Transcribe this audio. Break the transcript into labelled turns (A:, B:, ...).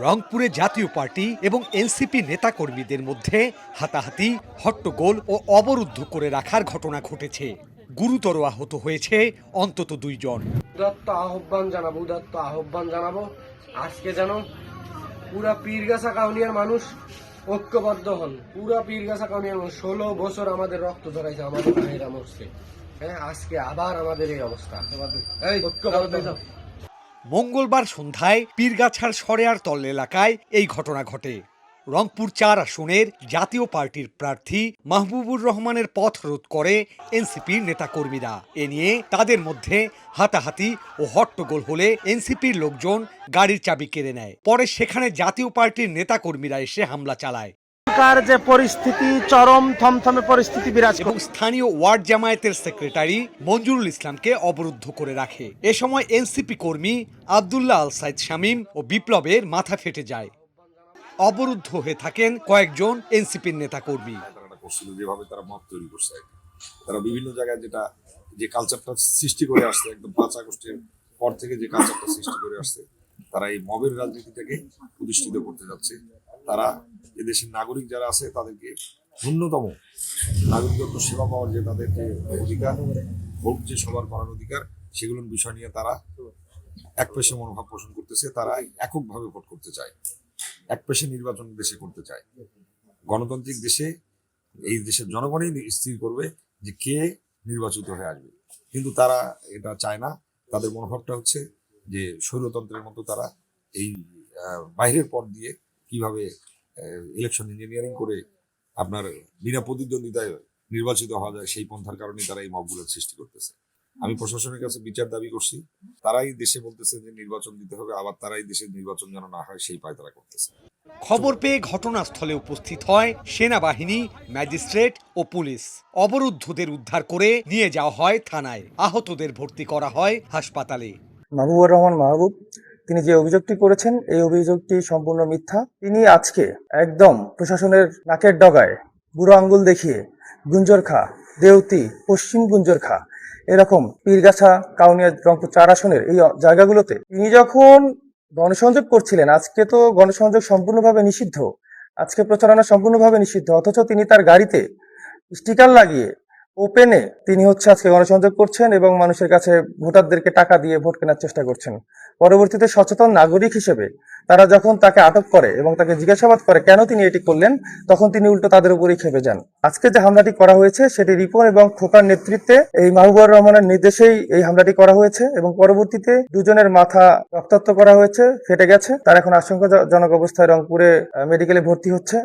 A: রংপুরে জাতীয় পার্টি এবং এনসিপি নেতাকর্মীদের মধ্যে হাতাহাতি, হট্টগোল ও অবরুদ্ধ করে রাখার ঘটনা ঘটেছে। গুরুতর আহত হয়েছে অন্তত 2 জন।
B: উদাত্ত আহ্বান জানাবো আজকে যেন পুরা পীরগাছা কাউনিয়ার মানুষ ঐক্যবদ্ধ হন। পুরা পীরগাছা কাউনিয়ার মানুষ 16 বছর আমাদের রক্ত ঝরাইছে, আমাদের ভাইয়েরা মরছে। হ্যাঁ, আজকে আবার আমাদের এই অবস্থা। ঐক্যবদ্ধ হন।
A: মঙ্গলবার সন্ধ্যায় পীরগাছার সরেয়ারতল এলাকায় এই ঘটনা ঘটে। রংপুর 4 আসনের জাতীয় পার্টির প্রার্থী মাহবুবুর রহমানের পথ রোধ করে এনসিপির নেতাকর্মীরা। এ নিয়ে তাদের মধ্যে হাতাহাতি ও হট্টগোল হলে এনসিপির লোকজন গাড়ির চাবি কেড়ে নেয়। পরে সেখানে জাতীয় পার্টির নেতাকর্মীরা এসে হামলা চালায়
C: যে পরিস্থিতি, চরম থমথমে পরিস্থিতি বিরাজ
A: এবং স্থানীয় ওয়ার্ড জামায়াতের সেক্রেটারি মঞ্জুরুল ইসলামকে অবরুদ্ধ করে রাখে। এ সময় এনসিপি কর্মী আব্দুল্লাহ আল সাইদ শামীম ও বিপ্লবের মাথা ফেটে যায়। অবরুদ্ধ হয়ে থাকেন কয়েকজন এনসিপির নেতাকর্মী।
D: যেভাবে তারা মত তৈরি করছে, তারা বিভিন্ন জায়গায় যে কালচারটা সৃষ্টি করে আসছে, একদম 5 আগস্টের পর থেকে যে কালচারটা সৃষ্টি করে আসছে, তারা এই মবের রাজনীতিটাকে প্রতিষ্ঠিত করতে যাচ্ছে। তারা এদেশের নাগরিক যারা আছে তাদেরকে ন্যূনতম নাগরিকত্ব সেবা পাওয়ার যে তাদের যে অধিকার, ভোট যে সবার করার অধিকার, সেগুলোর বিষয় নিয়ে তারা একপেশে মনোভাব পোষণ করতেছে। তারা এককভাবে ভোট করতে চায়, একপেশে নির্বাচন দেশে করতে চায়। গণতান্ত্রিক দেশে এই দেশের জনগণই স্থির করবে যে কে নির্বাচিত হয়ে আসবে, কিন্তু তারা এটা চায় না। তাদের মনোভাবটা হচ্ছে যে স্বৈরতন্ত্রের মতো তারা এই বাইরের পথ দিয়ে কিভাবে ইলেকশন ইঞ্জিনিয়ারিং করে আপনার বিনা প্রতিদ্বন্দ্বিতায় নির্বাচিত হওয়া যায়, সেই পন্থার কারণে তারা এই মবগুলোর সৃষ্টি করতেছে। আমি প্রশাসনের কাছে বিচার দাবি করছি। তারাই দেশে বলতেছে যে নির্বাচন দিতে হবে, আবার তারাই দেশের নির্বাচন যেন না হয় সেই পায় তারা করতেছে।
A: খবর পেয়ে ঘটনাস্থলে উপস্থিত হয় সেনাবাহিনী, ম্যাজিস্ট্রেট ও পুলিশ। অবরুদ্ধদের উদ্ধার করে নিয়ে যাওয়া হয় থানায়। আহতদের ভর্তি করা হয় হাসপাতালে।
C: মাহবুবুর রহমান মাহবুব, তিনি যে অভিযোগটি করেছেন এই অভিযোগটি সম্পূর্ণ মিথ্যা। তিনি আজকে একদম প্রশাসনের নাকের ডগায় বুড়ো আঙ্গুল দেখিয়ে গুঞ্জরখা, দেউতি, পশ্চিম গুঞ্জরখা, এরকম পীরগাছা, কাউনিয়া, রংপুর 4 আসনের এই জায়গাগুলোতে তিনি যখন গণসংযোগ করছিলেন, আজকে তো গণসংযোগ সম্পূর্ণভাবে নিষিদ্ধ, আজকে প্রচারণা সম্পূর্ণভাবে নিষিদ্ধ, অথচ তিনি তার গাড়িতে স্টিকার লাগিয়ে ওপেনে তিনি আজকে গণসংযোগ করছেন এবং মানুষের কাছে ভোটারদেরকে টাকা দিয়ে ভোট কেনার চেষ্টা করছেন। পরবর্তীতে সচেতন নাগরিক হিসেবে তারা যখন তাকে আটক করে এবং তাকে জিজ্ঞাসাবাদ করে কেন তিনি এটি করলেন, তখন তিনি উল্টো তাদের উপরেই খেপে যান। আজকে যে হামলাটি করা হয়েছে সেটি রিপন এবং খোকার নেতৃত্বে এই মাহবুবুর রহমানের নির্দেশেই এই হামলাটি করা হয়েছে এবং পরবর্তীতে 2 জনের মাথা রক্তাক্ত করা হয়েছে, ফেটে গেছে। তারা এখন আশঙ্কাজনক অবস্থায় রংপুরে মেডিকেলে ভর্তি হচ্ছে।